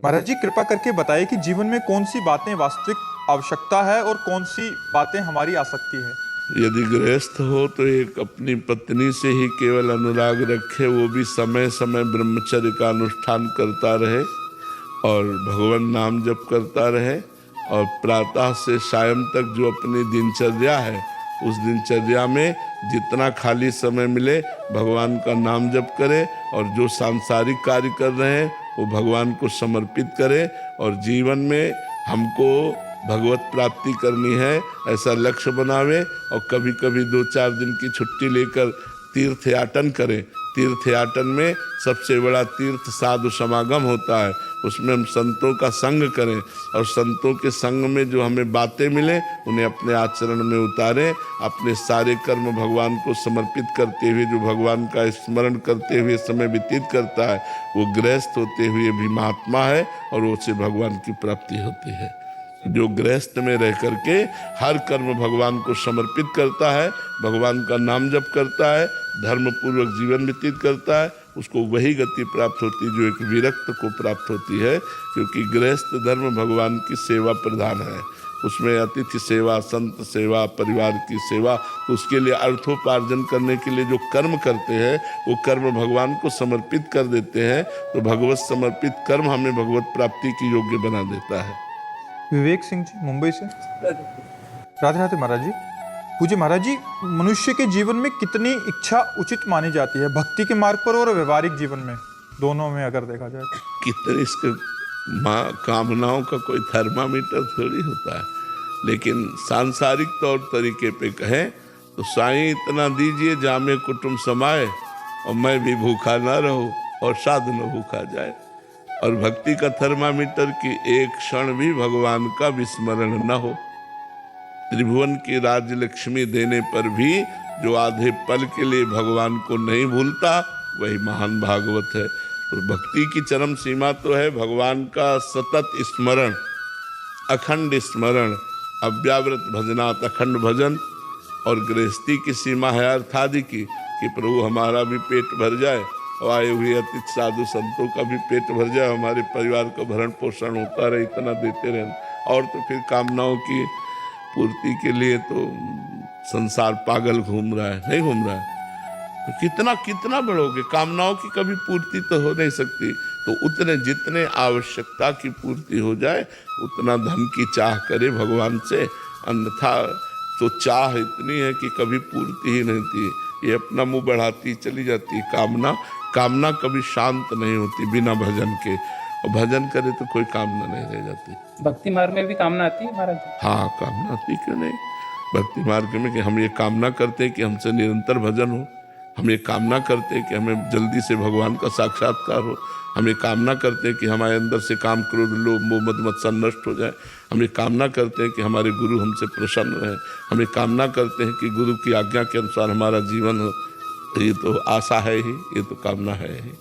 महाराज जी, कृपा करके बताइए कि जीवन में कौन सी बातें वास्तविक आवश्यकता है और कौन सी बातें हमारी आसक्ति है। यदि गृहस्थ हो तो एक अपनी पत्नी से ही केवल अनुराग रखे, वो भी समय समय ब्रह्मचर्य का अनुष्ठान करता रहे और भगवान नाम जप करता रहे, और प्रातः से सायं तक जो अपनी दिनचर्या है उस दिनचर्या में जितना खाली समय मिले भगवान का नाम जप करे, और जो सांसारिक कार्य कर रहे हैं वो भगवान को समर्पित करे, और जीवन में हमको भगवत प्राप्ति करनी है ऐसा लक्ष्य बनावे, और कभी कभी 2-4 दिन की छुट्टी लेकर तीर्थयाटन करें। तीर्थयाटन में सबसे बड़ा तीर्थ साधु समागम होता है, उसमें हम संतों का संग करें, और संतों के संग में जो हमें बातें मिले उन्हें अपने आचरण में उतारें। अपने सारे कर्म भगवान को समर्पित करते हुए जो भगवान का स्मरण करते हुए समय व्यतीत करता है वो गृहस्थ होते हुए भी महात्मा है, और उससे भगवान की प्राप्ति होती है। जो गृहस्थ में रह करके हर कर्म भगवान को समर्पित करता है, भगवान का नाम जप करता है, धर्म पूर्वक जीवन व्यतीत करता है, उसको वही गति प्राप्त होती है जो एक विरक्त को प्राप्त होती है। क्योंकि गृहस्थ धर्म भगवान की सेवा प्रधान है, उसमें अतिथि सेवा, संत सेवा, परिवार की सेवा, उसके लिए अर्थोपार्जन करने के लिए जो कर्म करते हैं वो कर्म भगवान को समर्पित कर देते हैं। तो भगवत समर्पित कर्म हमें भगवत प्राप्ति की योग्य बना देता है। विवेक सिंह जी, मुंबई से। राधे राधे महाराज जी। पूज्य महाराज जी, मनुष्य के जीवन में कितनी इच्छा उचित मानी जाती है, भक्ति के मार्ग पर और व्यवहारिक जीवन में, दोनों में अगर देखा जाए तो? कितनी इसके कामनाओं का कोई थर्मामीटर थोड़ी होता है, लेकिन सांसारिक तौर तरीके पे कहें तो साईं इतना दीजिए जामे कुटुंब समाए, और मैं भी भूखा ना रहूं और साधु न भूखा जाए। और भक्ति का थर्मामीटर की एक क्षण भी भगवान का विस्मरण न हो। त्रिभुवन की राज्य लक्ष्मी देने पर भी जो आधे पल के लिए भगवान को नहीं भूलता वही महान भागवत है। तो भक्ति की चरम सीमा तो है भगवान का सतत स्मरण, अखंड स्मरण, अव्यावृत भजनात् अखंड भजन। और गृहस्थी की सीमा है अर्थादि की कि प्रभु हमारा भी पेट भर जाए और आए हुए अतिथि साधु संतों का भी पेट भर जाए, हमारे परिवार का भरण पोषण होता रहे, इतना देते रहना। और तो फिर कामनाओं की पूर्ति के लिए तो संसार पागल घूम रहा है, नहीं घूम रहा है? तो कितना कितना बढ़ोगे, कामनाओं की कभी पूर्ति तो हो नहीं सकती। तो उतने जितने आवश्यकता की पूर्ति हो जाए उतना धन की चाह करे भगवान से, अन्यथा तो चाह इतनी है कि कभी पूर्ति ही नहीं थी, ये अपना मुंह बढ़ाती चली जाती है। कामना कभी शांत नहीं होती बिना भजन के, और भजन करे तो कोई कामना नहीं रह जाती। भक्ति मार्ग में भी कामना आती है महाराज? हाँ, कामना आती, क्यों नहीं। भक्ति मार्ग में कि हम ये कामना करते हैं कि हमसे निरंतर भजन हो, हम ये कामना करते हैं कि हमें जल्दी से भगवान का साक्षात्कार हो, हम ये कामना करते हैं कि हमारे अंदर से काम, क्रोध, लोभ, मोह, मद, मत्सर नष्ट हो जाए, हम ये कामना करते हैं कि हमारे गुरु हमसे प्रसन्न रहे, हम ये कामना करते हैं कि गुरु की आज्ञा के अनुसार हमारा जीवन हो। ये तो आशा है ही, ये तो कामना है ही।